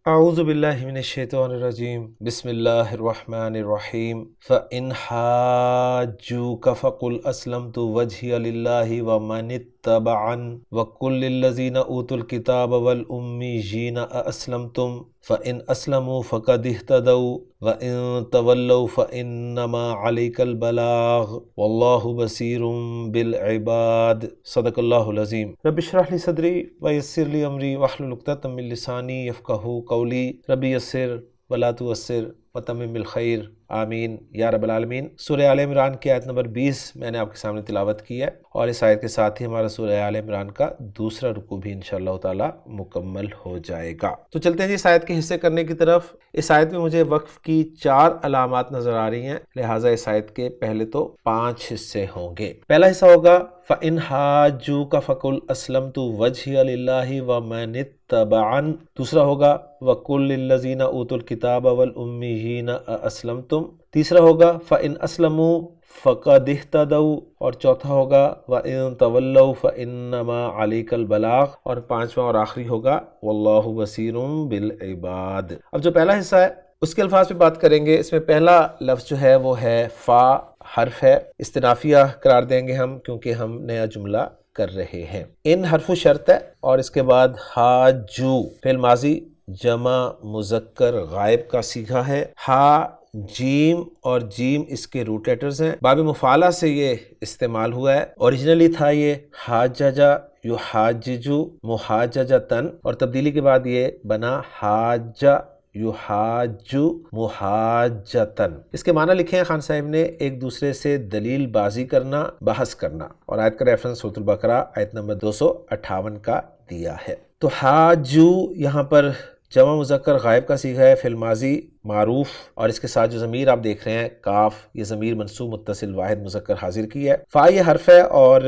اعوذ باللہ من الشیطان الرجیم بسم اللہ الرحمن الرحیم فَإِنْ حَاجُّوكَ فَقُلْ أَسْلَمْتُ وَجْهِيَ لِلَّهِ وَمَنِ اتَّبَعَنِ وَقُلْ لِلَّذِينَ أُوتُوا الْكِتَابَ وَالْأُمِّيِّينَ أَأَسْلَمْتُمْ فَإِنْ أَسْلَمُوا فَقَدِ اهْتَدَوْا وَإِنْ تَوَلَّوْا فَإِنَّمَا عَلَيْكَ الْبَلَاغُ وَاللَّهُ بَصِيرٌ بِالْعِبَادِ صدق اللہ العظیم۔ رب اشرح لی صدری ویسر لی امری واحلل عقدۃ من لسانی یفقہوا قولی ربی یسر ولا تعسر وتمم بالخیر آمین یا رب العالمین۔ سورہ آل عمران کی آیت نمبر 20 میں نے آپ کے سامنے تلاوت کی ہے، اور اس آیت کے ساتھ ہی ہمارا سورہ آل عمران کا دوسرا رکوع بھی انشاءاللہ تعالی مکمل ہو جائے گا۔ تو چلتے ہیں جی اس آیت کے حصے کرنے کی طرف۔ اس آیت میں مجھے وقف کی 4 علامات نظر آ رہی ہیں، لہٰذا اس آیت کے پہلے تو 5 حصے ہوں گے۔ پہلا حصہ ہوگا فَإِنْ حَاجُّوكَ فَقُلْ أَسْلَمْتُ وَجْهِيَ لِلَّهِ وَمَنِ اتَّبَعَنِ۔ دوسرا ہوگا وَقُلْ لِلَّذِينَ أُوتُوا الْكِتَابَ وَالْأُمِّيِّينَ أَأَسْلَمْتُمْ۔ تیسرا ہوگا فَإِنْ أَسْلَمُوا فَقَدِ اهْتَدَوْا، اور چوتھا ہوگا وَإِنْ تَوَلَّوْا فَإِنَّمَا عَلَيْكَ الْبَلَاغُ، اور پانچواں اور آخری ہوگا وَاللَّهُ بَصِيرٌ بِالْعِبَادِ۔ اب جو پہلا حصہ ہے اس کے الفاظ پہ بات کریں گے۔ اس میں پہلا لفظ جو ہے وہ ہے فا حرف ہے، استنافیہ قرار دیں گے ہم کیونکہ ہم نیا جملہ کر رہے ہیں۔ ان حرف شرط ہے، اور اس کے بعد حاجو فعل ماضی جمع مذکر غائب کا صیغہ ہے۔ ہا جیم اور جیم اس کے روٹ لیٹرز ہیں، باب مفعلہ سے یہ استعمال ہوا ہے۔ اوریجنلی تھا یہ حاججا یحاججو محاججتن، اور تبدیلی کے بعد یہ بنا حاجہ یحاجو محاجتن۔ اس کے معنی لکھے ہیں خان صاحب نے ایک دوسرے سے دلیل بازی کرنا، بحث کرنا، اور آیت کا ریفرنس سورۃ البقرہ آیت نمبر 258 کا دیا ہے۔ تو حاجو یہاں پر جمع مذکر غائب کا صیغہ ہے، فعل ماضی معروف، اور اس کے ساتھ جو ضمیر آپ دیکھ رہے ہیں کاف، یہ ضمیر منصوب متصل واحد مذکر حاضر کی ہے۔ فا یہ حرف ہے اور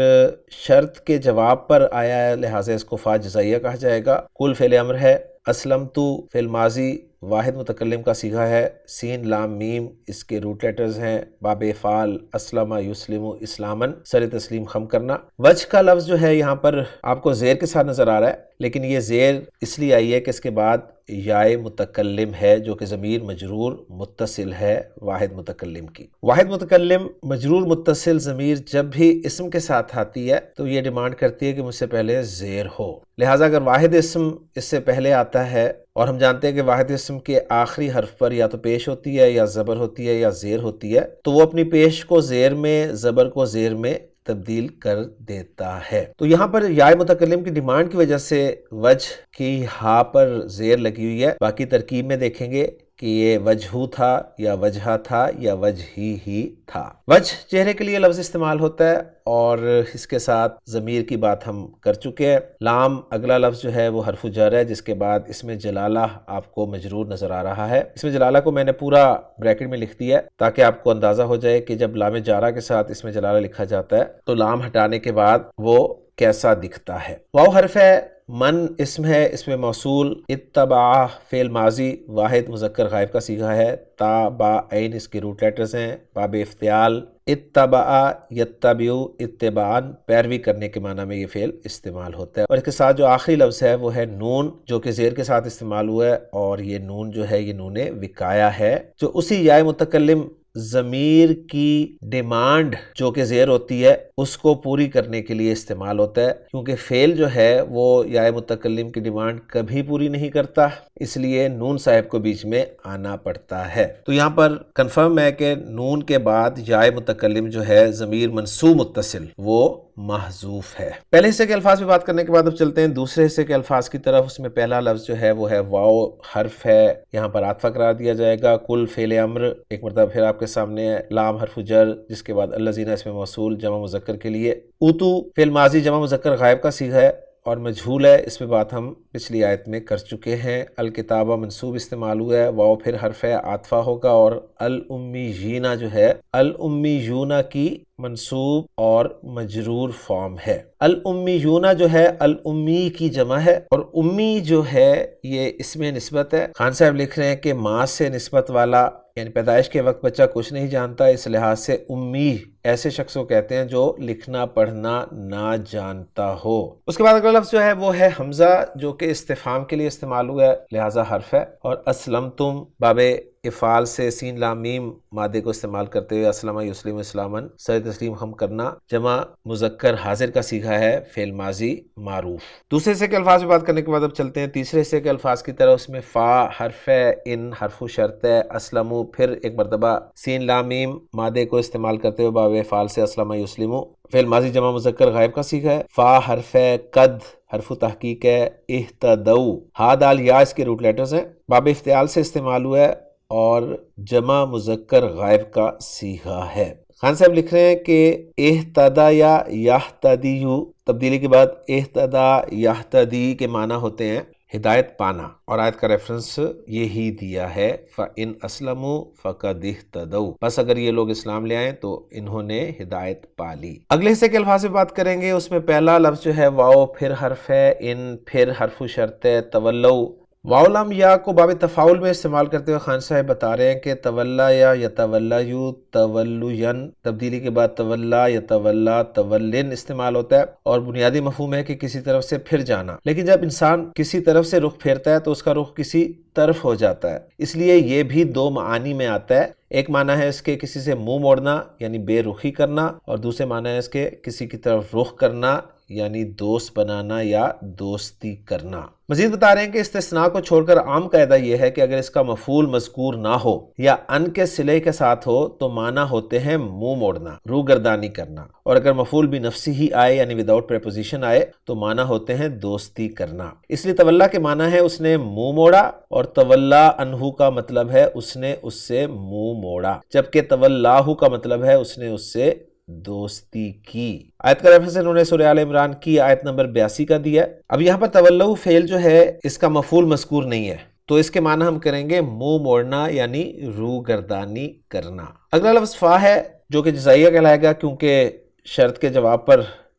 شرط کے جواب پر آیا ہے، لہٰذا اس کو فا جزائیہ کہا جائے گا۔ کل فعل امر ہے، اسلمتو فعل ماضی واحد متکلم کا صیغہ ہے، سین لام میم اس کے روٹ لیٹرز ہیں، باب فعل اسلم یسلم اسلامن، سر تسلیم خم کرنا۔ وجہ کا لفظ جو ہے یہاں پر آپ کو زیر کے ساتھ نظر آ رہا ہے، لیکن یہ زیر اس لیے آئی ہے کہ اس کے بعد یائے متکلم ہے جو کہ ضمیر مجرور متصل ہے واحد متکلم کی۔ واحد متکلم مجرور متصل ضمیر جب بھی اسم کے ساتھ آتی ہے تو یہ ڈیمانڈ کرتی ہے کہ مجھ سے پہلے زیر ہو، لہٰذا اگر واحد اسم اس سے پہلے آتا ہے، اور ہم جانتے ہیں کہ واحد اسم کے آخری حرف پر یا تو پیش ہوتی ہے یا زبر ہوتی ہے یا زیر ہوتی ہے، تو وہ اپنی پیش کو زیر میں، زبر کو زیر میں تبدیل کر دیتا ہے۔ تو یہاں پر یائے متکلم کی ڈیمانڈ کی وجہ سے وجہ کی ہا پر زیر لگی ہوئی ہے۔ باقی ترکیب میں دیکھیں گے کہ یہ وجہو تھا یا وجہ تھا یا وجہی ہی تھا۔ وجہ چہرے کے لیے لفظ استعمال ہوتا ہے، اور اس کے ساتھ ضمیر کی بات ہم کر چکے ہیں۔ لام اگلا لفظ جو ہے وہ حرف جر ہے، جس کے بعد اس میں جلالہ آپ کو مجرور نظر آ رہا ہے۔ اس میں جلالہ کو میں نے پورا بریکٹ میں لکھ دیا ہے تاکہ آپ کو اندازہ ہو جائے کہ جب لام جارہ کے ساتھ اس میں جلالہ لکھا جاتا ہے تو لام ہٹانے کے بعد وہ کیسا دکھتا ہے۔ واو حرف ہے، من اسم ہے، اس میں موصول، اتبع فعل ماضی واحد مذکر غائب کا صیغہ ہے، تا با عین اس کے روٹ لیٹرز ہیں، باب افتعال، اتبع یتبع اتباعن پیروی کرنے کے معنی میں یہ فعل استعمال ہوتا ہے۔ اور اس کے ساتھ جو آخری لفظ ہے وہ ہے نون، جو کہ زیر کے ساتھ استعمال ہوا ہے، اور یہ نون جو ہے یہ نون وقایا ہے، جو اسی یائے متکلم ضمیر کی ڈیمانڈ جو کہ زیر ہوتی ہے اس کو پوری کرنے کے لیے استعمال ہوتا ہے، کیونکہ فعل جو ہے وہ یائے متکلم کی ڈیمانڈ کبھی پوری نہیں کرتا، اس لیے نون صاحب کو بیچ میں آنا پڑتا ہے۔ تو یہاں پر کنفرم ہے کہ نون کے بعد یائے متکلم جو ہے ضمیر منصوب متصل وہ محذوف ہے۔ پہلے حصے کے الفاظ پہ بات کرنے کے بعد اب چلتے ہیں دوسرے حصے کے الفاظ کی طرف۔ اس میں پہلا لفظ جو ہے وہ ہے واو حرف ہے، یہاں پر عاطفہ قرار دیا جائے گا۔ کل فعل امر ایک مرتبہ پھر آپ کے سامنے ہے، لام حرف جر جس کے بعد الذین اس میں موصول جمع مذکر کے لیے، اوتو فعل ماضی جمع مذکر غائب کا صیغہ ہے اور مجہول ہے، اس پہ بات ہم پچھلی آیت میں کر چکے ہیں۔ الکتابہ منصوب استعمال ہوا ہے، واو پھر حرف ہے عاطفہ ہوگا، اور الامیین جو ہے الامیون کی منصوب اور مجرور فارم ہے۔ الامیون جو ہے الامی کی جمع ہے، اور امی جو ہے یہ اسم نسبت ہے۔ خان صاحب لکھ رہے ہیں کہ ماں سے نسبت والا یعنی پیدائش کے وقت بچہ کچھ نہیں جانتا، اس لحاظ سے امی ایسے شخص کو کہتے ہیں جو لکھنا پڑھنا نہ جانتا ہو۔ اس کے بعد اگلا لفظ جو ہے وہ ہے حمزہ، جو کہ استفہام کے لیے استعمال ہوا ہے لہذا حرف ہے، اور اسلمتم باب افعال سے سین لام میم مادے کو استعمال کرتے ہوئے اسلم یسلم اسلامن سر تسلیم خم کرنا، جمع مذکر حاضر کا صیغہ ہے فعل ماضی معروف۔ دوسرے حصے کے الفاظ پہ بات کرنے کے بعد اب چلتے ہیں تیسرے حصے کے الفاظ کی طرح۔ اس میں فا حرف ہے، ان حرف شرط ہے، اسلم پھر ایک مرتبہ سین لام میم مادے کو استعمال کرتے ہوئے باب افعال سے اسلم یسلم فعل ماضی جمع مذکر غائب کا صیغہ ہے، فا حرف ہے، قد حرف تحقیق ہے، اہتدو ہا دال یا اس کے روٹ لیٹرز ہیں، باب افتعال سے استعمال ہوا ہے اور جمع مذکر غائب کا صیغہ ہے۔ خان صاحب لکھ رہے ہیں کہ اہتدا یا یہتدیو تبدیلی کے بعد اہتدا یہتدی کے معنی ہوتے ہیں ہدایت پانا، اور آیت کا ریفرنس یہی دیا ہے فَإِنْ أَسْلَمُوا فَقَدِ اهْتَدَوْا، بس اگر یہ لوگ اسلام لے آئیں تو انہوں نے ہدایت پا لی۔ اگلے حصے کے الفاظ پہ بات کریں گے۔ اس میں پہلا لفظ جو ہے واو پھر حرف ہے، ان پھر حرف شرط ہے، تولو واو لام یا کو باب تفاعل میں استعمال کرتے ہوئے خان صاحب بتا رہے ہیں کہ تولا یا یتولیو تولین تبدیلی کے بعد تولا یتولا تولن استعمال ہوتا ہے، اور بنیادی مفہوم ہے کہ کسی طرف سے پھر جانا، لیکن جب انسان کسی طرف سے رخ پھیرتا ہے تو اس کا رخ کسی طرف ہو جاتا ہے، اس لیے یہ بھی دو معانی میں آتا ہے۔ ایک معنی ہے اس کے کسی سے منہ موڑنا یعنی بے رخی کرنا، اور دوسرے معنی ہے اس کے کسی کی طرف رخ کرنا یعنی دوست بنانا یا دوستی کرنا۔ مزید بتا رہے ہیں کہ استثناء کو چھوڑ کر عام قاعدہ یہ ہے کہ اگر اس کا مفعول مذکور نہ ہو یا ان کے صلے کے ساتھ ہو تو معنی ہوتے ہیں منہ موڑنا، روگردانی کرنا، اور اگر مفعول بھی نفسی ہی آئے یعنی وداؤٹ پریپوزیشن آئے تو معنی ہوتے ہیں دوستی کرنا۔ اس لیے تولا کے معنی ہے اس نے منہ موڑا، اور تولا انہو کا مطلب ہے اس نے اس سے منہ موڑا، جبکہ تولاہو کا مطلب ہے اس نے اس سے دوستی کی۔ آیت کا ریفرنس انہوں نے سورہ آل عمران کی آیت نمبر 82 کا دیا ہے۔ اب یہاں پر تولو فعل جو ہے اس کا مفعول مذکور نہیں ہے، تو اس کے معنی ہم کریں گے منہ موڑنا یعنی روگردانی کرنا۔ اگلا لفظ فا ہے جو کہ جزائیہ کہلائے گا کیونکہ شرط کے جواب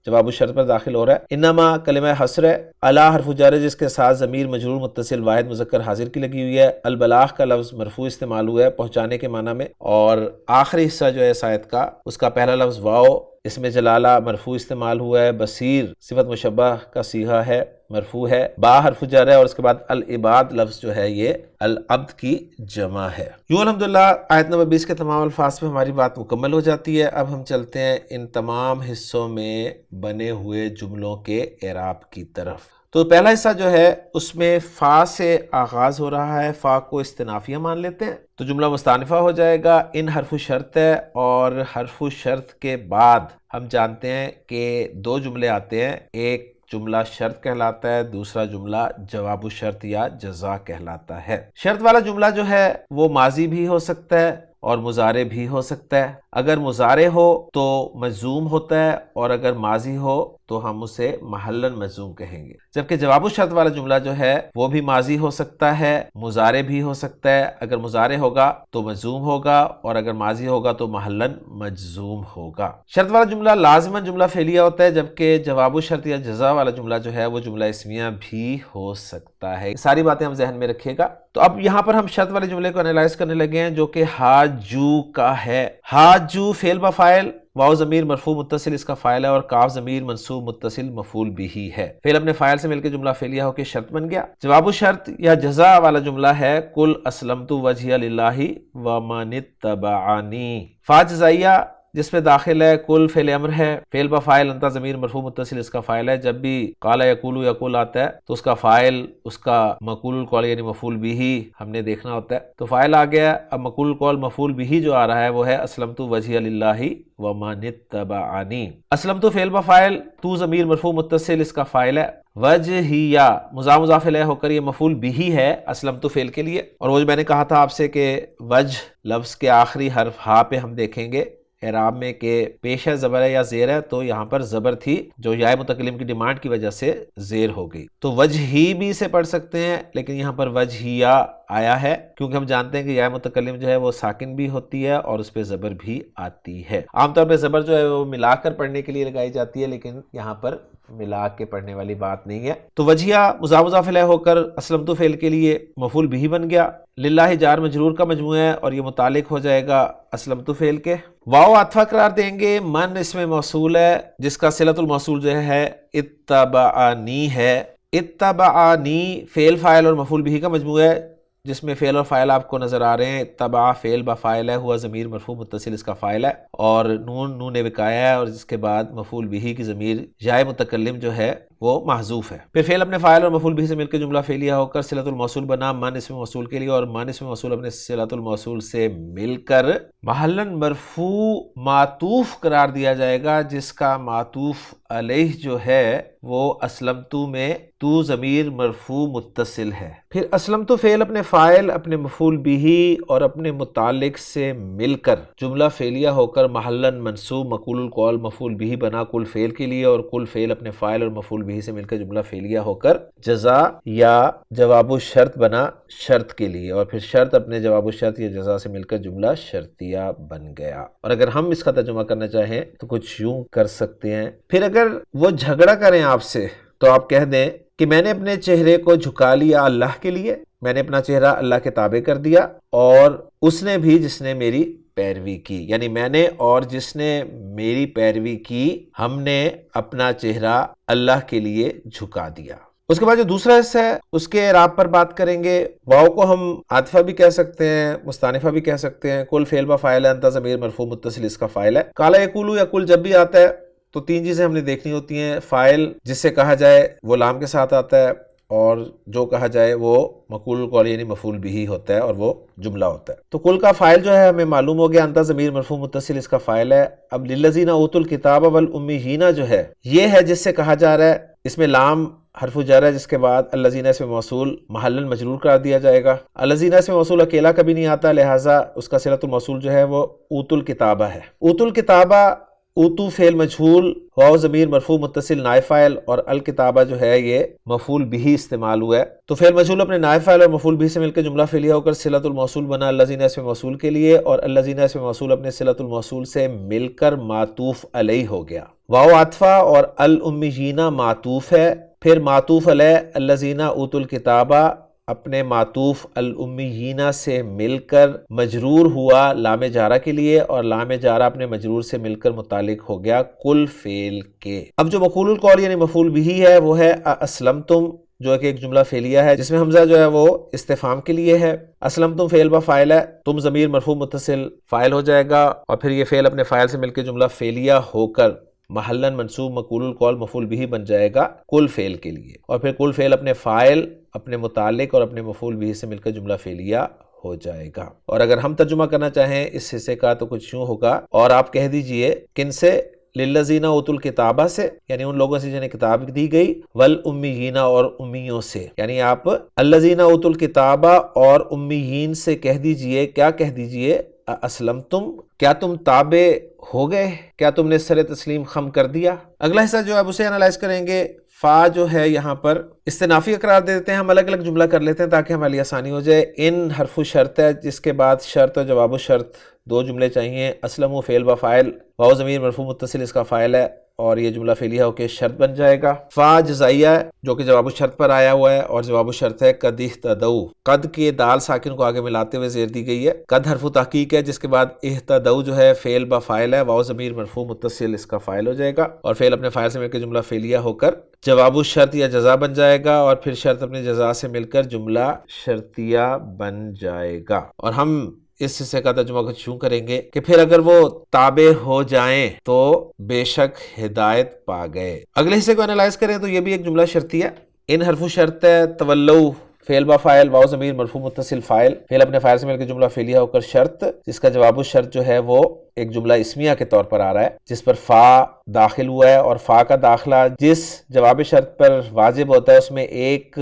الشرط پر داخل ہو رہا ہے۔ انما کلمہ حسر ہے، الا حرف جر جس کے ساتھ ضمیر مجرور متصل واحد مذکر حاضر کی لگی ہوئی ہے، البلاغ کا لفظ مرفوع استعمال ہوا ہے پہنچانے کے معنی میں، اور آخری حصہ جو ہے اس آیت کا اس کا پہلا لفظ واو اس میں جلالہ مرفوع استعمال ہوا ہے، بصیر صفت مشبہ کا صیغہ ہے مرفوع ہے، با حرف جر ہے، اور اس کے بعد العباد لفظ جو ہے یہ العبد کی جمع ہے۔ یوں الحمدللہ آیت نمبر 20 کے تمام الفاظ پہ ہماری بات مکمل ہو جاتی ہے۔ اب ہم چلتے ہیں ان تمام حصوں میں بنے ہوئے جملوں کے اعراب کی طرف۔ تو پہلا حصہ جو ہے اس میں فا سے آغاز ہو رہا ہے، فا کو استنافیہ مان لیتے ہیں تو جملہ مستانفہ ہو جائے گا۔ ان حرف شرط ہے، اور حرف شرط کے بعد ہم جانتے ہیں کہ دو جملے آتے ہیں، ایک جملہ شرط کہلاتا ہے، دوسرا جملہ جواب الشرط یا جزا کہلاتا ہے۔ شرط والا جملہ جو ہے وہ ماضی بھی ہو سکتا ہے اور مضارع بھی ہو سکتا ہے۔ اگر مضارع ہو تو مجزوم ہوتا ہے، اور اگر ماضی ہو تو ہم اسے محلاً مجزوم کہیں گے، جبکہ جواب الشرط والا جملہ جو ہے وہ بھی ماضی ہو سکتا ہے، مضارع بھی ہو سکتا ہے۔ اگر مضارع ہوگا تو مجزوم ہوگا، اور اگر ماضی ہوگا تو محلاً مجزوم ہوگا۔ شرط والا جملہ لازماً جملہ فعلیہ ہوتا ہے، جبکہ جواب الشرط یا جزا والا جملہ جو ہے وہ جملہ اسمیہ بھی ہو سکتا ہے۔ ساری باتیں ہم ذہن میں رکھیے گا۔ تو اب یہاں پر ہم شرط والے جملے کو انالائز کرنے لگے ہیں جو کہ حاجو کا ہے۔ حاجو فعل بفاعل، واو ضمیر مرفوع متصل اس کا فاعل ہے، اور کاف ضمیر منصوب متصل مفعول بھی ہے۔ فعل اپنے فاعل سے مل کے جملہ فعلیہ ہو کے شرط بن گیا۔ جواب الشرط یا جزا والا جملہ ہے قل اسلمت وجہی للہ ومن اتبعنی۔ فا جزائیہ جس میں داخل ہے کل فعل امر ہے، فعل بفاعل انت ضمیر مرفوع متصل اس کا فاعل ہے۔ جب بھی قال یقول یقول آتا ہے تو اس کا فاعل اس کا مقول القول یعنی مفعول بھی ہم نے دیکھنا ہوتا ہے۔ تو فاعل آ گیا، اب مقول القول مفعول بھی جو آ رہا ہے وہ ہے اسلمت وجہی للہ ومن اتبعنی۔ اسلمت فعل بفاعل، تو ضمیر مرفوع متصل اس کا فاعل ہے، وجہیہ مضاف مضاف الیہ ہو کر یہ مفعول بھی ہے اسلمت فعل کے لیے۔ اور وہ جو میں نے کہا تھا آپ سے کہ وجہ لفظ کے آخری حرف ہا پہ ہم دیکھیں گے اعراب میں کہ پیش ہے زبر ہے یا زیر ہے، تو یہاں پر زبر تھی جو یا متکلم کی ڈیمانڈ کی وجہ سے زیر ہو گئی، تو وجہی بھی اسے پڑھ سکتے ہیں، لیکن یہاں پر وجہیہ آیا ہے، کیونکہ ہم جانتے ہیں کہ یا متکلم جو ہے وہ ساکن بھی ہوتی ہے اور اس پہ زبر بھی آتی ہے۔ عام طور پہ زبر جو ہے وہ ملا کر پڑھنے کے لیے لگائی جاتی ہے، لیکن یہاں پر ملا کے پڑھنے والی بات نہیں ہے۔ تو وجیہ مضاف مضاف الیہ ہو کر اسلمت فعل کے لیے مفعول بھی بن گیا، للہ جار مجرور کا مجموعہ ہے اور یہ متعلق ہو جائے گا اسلمت فعل کے۔ واو عطفہ قرار دیں گے، من اسم موصول ہے جس کا صلۃ الموصول جو ہے اتبعنی ہے۔ اتبعنی فعل فاعل اور مفعول بھی کا مجموعہ ہے جس میں فعل اور فاعل آپ کو نظر آ رہے ہیں۔ اتبع فعل با فاعل ہے، ہوا ضمیر مرفوع متصل اس کا فاعل ہے، اور نون وقایہ ہے، اور جس کے بعد مفعول بھی کی ضمیر یا متکلم جو ہے وہ محذوف ہے۔ پھر فعل اپنے فاعل اور مفعول بھی سے مل کے جملہ فعلیہ ہو کر صلۃ الموصول بنا من اسم موصول کے لیے، اور من اسم موصول اپنے صلۃ الموصول سے مل کر محلاً مرفوع معطوف قرار دیا جائے گا، جس کا معطوف علیہ جو ہے وہ اسلمتو میں تو ضمیر مرفوع متصل ہے۔ پھر اسلمتو فعل اپنے فاعل، اپنے مفعول بھی اور اپنے متعلق سے مل کر جملہ فعلیہ ہو کر محلاً منصوب مقول القول مفعول بھی بنا کل فعل کے لیے، اور کل فعل اپنے فاعل اور مفعول بھی سے مل کر جملہ فعلیہ ہو کر جزا یا جواب الشرط بنا شرط کے لیے، اور پھر شرط اپنے جواب الشرط یا جزا سے مل کر جملہ شرطیہ بن گیا۔ اور اگر ہم اس کا ترجمہ کرنا چاہیں تو کچھ یوں کر سکتے ہیں، پھر اگر وہ جھگڑا کریں آپ سے تو آپ کہہ دیں کہ میں نے اپنے چہرے کو جھکا لیا اللہ کے لیے، میں نے اپنا چہرہ اللہ کے تابع کر دیا، اور اس نے بھی جس نے میری پیروی کی، یعنی میں نے اور جس نے میری پیروی کی، ہم نے اپنا چہرہ اللہ کے لیے جھکا دیا۔ اس کے بعد جو دوسرا حصہ ہے اس کے اعراب پر بات کریں گے۔ واو کو ہم عاطفہ بھی کہہ سکتے ہیں، مستانفہ بھی کہہ سکتے ہیں۔ کل فعل با فاعل ہے، انت ضمیر مرفوع متصل اس کا فاعل ہے۔ کالا یقولو یا کل جب بھی آتا ہے تو تین چیزیں ہم نے دیکھنی ہوتی ہیں، فاعل جس سے کہا جائے وہ لام کے ساتھ آتا ہے، اور جو کہا جائے وہ مقول القول یعنی مفعول بھی ہوتا ہے اور وہ جملہ ہوتا ہے۔ تو کل کا فاعل جو ہے ہمیں معلوم ہو گیا، انت ضمیر مرفوع متصل اس کا فاعل ہے۔ اب للذین اوتوا الکتاب والامیین جو ہے یہ ہے جس سے کہا جا رہا ہے، اس میں لام حرف جر ہے جس کے بعد الذین اسم موصول محلاً مجرور قرار دیا جائے گا۔ الذین اسم موصول اکیلا کبھی نہیں آتا، لہٰذا اس کا صلۃ الموصول جو ہے وہ اوتوا الکتابہ ہے۔ اوتوا الکتابہ، اوتو فعل مجہول، واو ضمیر مرفوع متصل نائب فاعل، اور الکتابہ جو ہے یہ مفعول بھی استعمال ہوا ہے۔ تو فعل مجہول اپنے نائب فاعل اور مفعول بھی سے مل کے جملہ فعلیہ ہو کر صلۃ الموصول بنا الذین اسم موصول کے لیے، اور الذین اسم موصول اپنے صلۃ الموصول سے مل کر معطوف علیہ ہو گیا۔ واو عطفہ اور الامیین معطوف ہے، پھر معطوف علیہ الذین اوتوا الکتابہ اپنے معطوف الامیین سے مل کر مجرور ہوا لام جارہ کے لیے، اور لام جارہ اپنے مجرور سے مل کر متعلق ہو گیا کل فعل کے۔ اب جو مقول القول یعنی مفعول بھی ہے وہ ہے اسلمتم، جو کہ ایک جملہ فعلیہ ہے جس میں حمزہ جو ہے وہ استفہام کے لیے ہے۔ اسلمتم فعل با فاعل ہے، تم ضمیر مرفوع متصل فاعل ہو جائے گا، اور پھر یہ فعل اپنے فاعل سے مل کے جملہ فعلیہ ہو کر محلاً منصوب مقول القول مفعول بھی بن جائے گا کل فعل کے لیے، اور پھر کل فعل اپنے فاعل اپنے متعلق اور اپنے مفعول بھی سے مل کر جملہ فعلیہ ہو جائے گا۔ اور اگر ہم ترجمہ کرنا چاہیں اس حصے کا تو کچھ یوں ہوگا، اور آپ کہہ دیجئے کن سے؟ للذین اوتوا الکتابہ سے، یعنی ان لوگوں سے جنہیں کتاب دی گئی، والامیین اور امیوں سے، یعنی آپ الذین اوتوا الکتابہ اور امیین سے کہہ دیجئے، کیا کہہ دیجئے؟ اسلمتم، کیا تم تابع ہو گئے، کیا تم نے سر تسلیم خم کر دیا؟ اگلا حصہ جو ہے اسے انالائز کریں گے۔ فا جو ہے یہاں پر استنافی قرار دے دیتے ہیں، ہم الگ الگ جملہ کر لیتے ہیں تاکہ ہماری آسانی ہو جائے۔ ان حرف شرط ہے جس کے بعد شرط اور جواب الشرط دو جملے چاہیے۔ اسلم فعل با فاعل، واو ضمیر مرفوع متصل اس کا فاعل ہے، اور یہ جملہ فعلیہ ہو کے شرط بن جائے گا۔ فا جزائیہ ہے جو کہ جواب الشرط پر آیا ہوا ہے، اور جواب الشرط ہے قد اہتدوا، قد کے دال ساکن کو آگے ملاتے ہوئے زیر دی گئی ہے۔ قد حرف تحقیق ہے جس کے بعد اہتدوا جو ہے فعل با فاعل ہے، واو ضمیر مرفوع متصل اس کا فاعل ہو جائے گا، اور فعل اپنے فاعل سے مل کے جملہ فعلیہ ہو کر جواب الشرط یا جزا بن جائے گا، اور پھر شرط اپنے جزا سے مل کر جملہ شرطیہ بن جائے گا۔ اور ہم اس حصے کا ترجمہ کچھ یوں کریں گے کہ پھر اگر وہ تابع ہو جائیں تو بے شک ہدایت پا گئے۔ اگلے حصے کو انالائز کریں تو یہ بھی ایک جملہ شرطی ہے۔ ان حرف شرط ہے، تولو فعل با فاعل، واو ضمیر مرفوع متصل فاعل، فعل اپنے فاعل سے مل کے جملہ فعلیہ ہو کر شرط، جس کا جواب الشرط جو ہے وہ ایک جملہ اسمیہ کے طور پر آ رہا ہے جس پر فا داخل ہوا ہے، اور فا کا داخلہ جس جواب شرط پر واجب ہوتا ہے اس میں ایک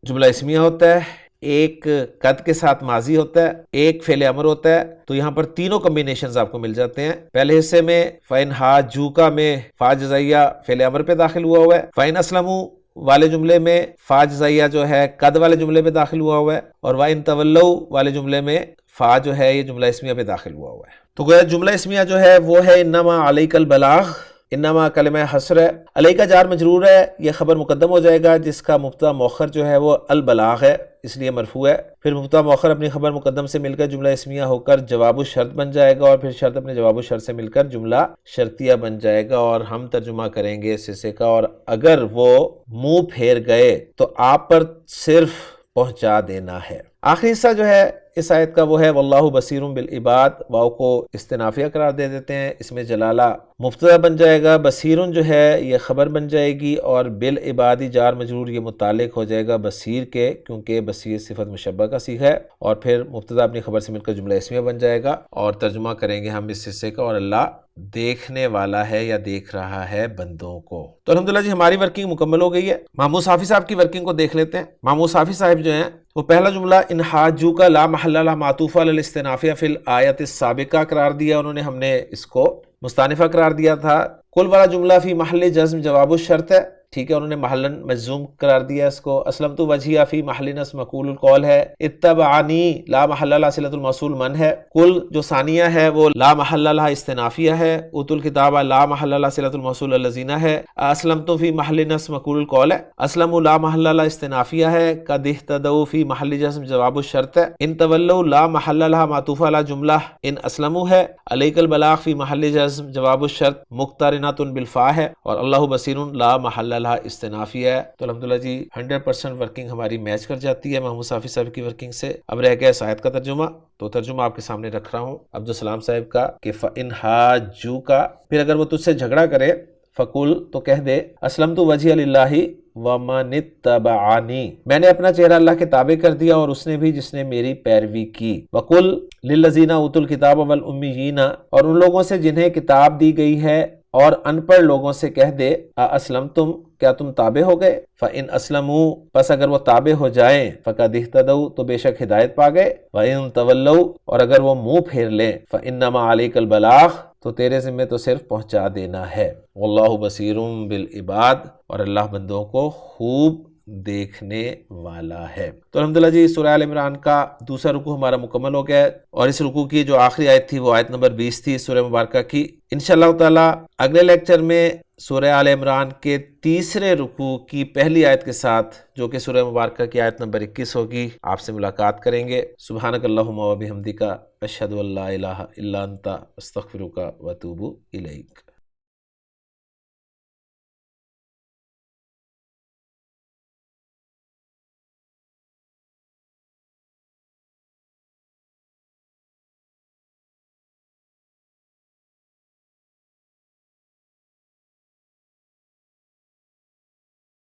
جملہ اسمیہ ہوتا ہے، ایک قد کے ساتھ ماضی ہوتا ہے، ایک فعل امر ہوتا ہے۔ تو یہاں پر تینوں کمبینیشنز آپ کو مل جاتے ہیں۔ پہلے حصے میں فَإِنْ حَاجُّوكَ میں فا جزائیہ فعل امر پہ داخل ہوا ہے، فَإِنْ أَسْلَمُوا والے جملے میں فا جزائیہ جو ہے قد والے جملے پہ داخل ہوا ہے، اور وَإِن تَوَلَّوْا والے جملے میں فا جو ہے یہ جملہ اسمیہ پہ داخل ہوا ہے۔ تو گویا جملہ اسمیہ جو ہے وہ ہے انما علیک البلاغ، انما کلمہ حصر ہے، علیہ کا جار مجرور ہے، یہ خبر مقدم ہو جائے گا جس کا مبتدا مؤخر جو ہے وہ البلاغ ہے، اس لیے مرفوع ہے۔ پھر مبتدا مؤخر اپنی خبر مقدم سے مل کر جملہ اسمیہ ہو کر جواب الشرط بن جائے گا، اور پھر شرط اپنے جواب الشرط سے مل کر جملہ شرطیہ بن جائے گا، اور ہم ترجمہ کریں گے اس حصے کا۔ اور اگر وہ منہ پھیر گئے تو آپ پر صرف پہنچا دینا ہے۔ آخری حصہ جو ہے اس آیت کا وہ ہے واللہ بصیر بالعباد، واو کو استنافیہ قرار دے دیتے ہیں، اس میں جلالہ مبتدا بن جائے گا، بصیرن جو ہے یہ خبر بن جائے گی، اور بالعبادی جار مجرور یہ متعلق ہو جائے گا بصیر کے، کیونکہ بصیر صفت مشبہ کا صیغہ ہے، اور پھر مبتدا اپنی خبر سے مل کر جملہ اسمیہ بن جائے گا، اور ترجمہ کریں گے ہم اس حصے کا، اور اللہ دیکھنے والا ہے یا دیکھ رہا ہے بندوں کو۔ تو الحمدللہ جی ہماری ورکنگ مکمل ہو گئی ہے۔ محمود صافی صاحب کی ورکنگ کو دیکھ لیتے ہیں۔ محمود صافی صاحب جو ہیں وہ پہلا جملہ ان حاجو کا لا محل لہ معطوف علی الاستنافیہ فی الآیت السابقہ قرار دیا، انہوں نے، ہم نے اس کو مستانفہ قرار دیا تھا۔ کل والا جملہ فی محل جزم جواب الشرط ہے، ٹھیک ہے، انہوں نے محلاً مجزوم قرار دیا اس کو۔ اسلمت وجہیہ فی محل نصب مقول القول ہے۔ اتبعنی لا محل لہ صلۃ الموصول من ہے۔ کل جو ثانیہ ہے وہ لا محل لہ استنافیہ ہے۔ اوتوا الکتاب لا محل لہ صلۃ الموصول الذین ہے۔ اسلمت فی محل نصب مقول القول ہے۔ اسلموا لا محل لہ استنافیہ ہے۔ قد اہتدوا فی محل جزم جواب الشرط ہے۔ ان تولوا لا محل لہ معطوف علی جملہ ان اسلموا ہے۔ علیک البلاغ فی محل جزم جواب الشرط مقترنۃ بالفاء ہے، اور اللہ بصیر لا محل لہ استنافی ہے۔ تو الحمدللہ جی 100% ورکنگ ہماری میچ کر جاتی ہے محمود صافی صاحب کی ورکنگ سے۔ اب رہ گیا اس آیت کا ترجمہ، تو ترجمہ آپ کے سامنے رکھ رہا ہوں عبدالسلام صاحب کا کہ فَإِنْ حَاجُّوكَ، پھر اگر وہ تجھ سے جھگڑا کرے فَقُلْ تو کہہ دے اسلمت وجہی للہ وَمَنِ اتَّبَعَنِي، میں نے اپنا چہرہ اللہ کے تابع کر دیا اور اس نے بھی جس نے میری پیروی کی۔ وَقُلْ لِلَّذِينَ أُوتُوا الْكِتَابَ وَالْأُمِّيِّينَ، اور ان لوگوں سے جنہیں کتاب دی گئی ہے اور ان پڑھ لوگوں سے کہہ دے اسلمتم، کیا تم تابع ہو گئے؟ فَإِنْ أَسْلَمُوا، پس اگر وہ تابع ہو جائیں، فَقَدْ اهْتَدَوْا، تو بے شک ہدایت پا گئے۔ وَإِنْ تَوَلَّوْا، اور اگر وہ منہ پھیر لیں، فَإِنَّمَا عَلَيْكَ الْبَلَاغُ، تو تیرے ذمہ تو صرف پہنچا دینا ہے۔ وَاللَّهُ بَصِيرٌ بِالْعِبَادِ، اور اللہ بندوں کو خوب دیکھنے والا ہے۔ تو الحمدللہ جی سورہ آل عمران کا دوسرا رکوع ہمارا مکمل ہو گیا ہے، اور اس رکوع کی جو آخری آیت تھی وہ آیت نمبر 20 تھی سورہ مبارکہ کی۔ انشاءاللہ تعالی اگلے لیکچر میں سورہ آل عمران کے تیسرے رکوع کی پہلی آیت کے ساتھ، جو کہ سورہ مبارکہ کی آیت نمبر 21 ہوگی، آپ سے ملاقات کریں گے۔ سبحانک اللہم و بحمدک، اشہد ان لا الہ الا انت، استغفرک و اتوب الیک۔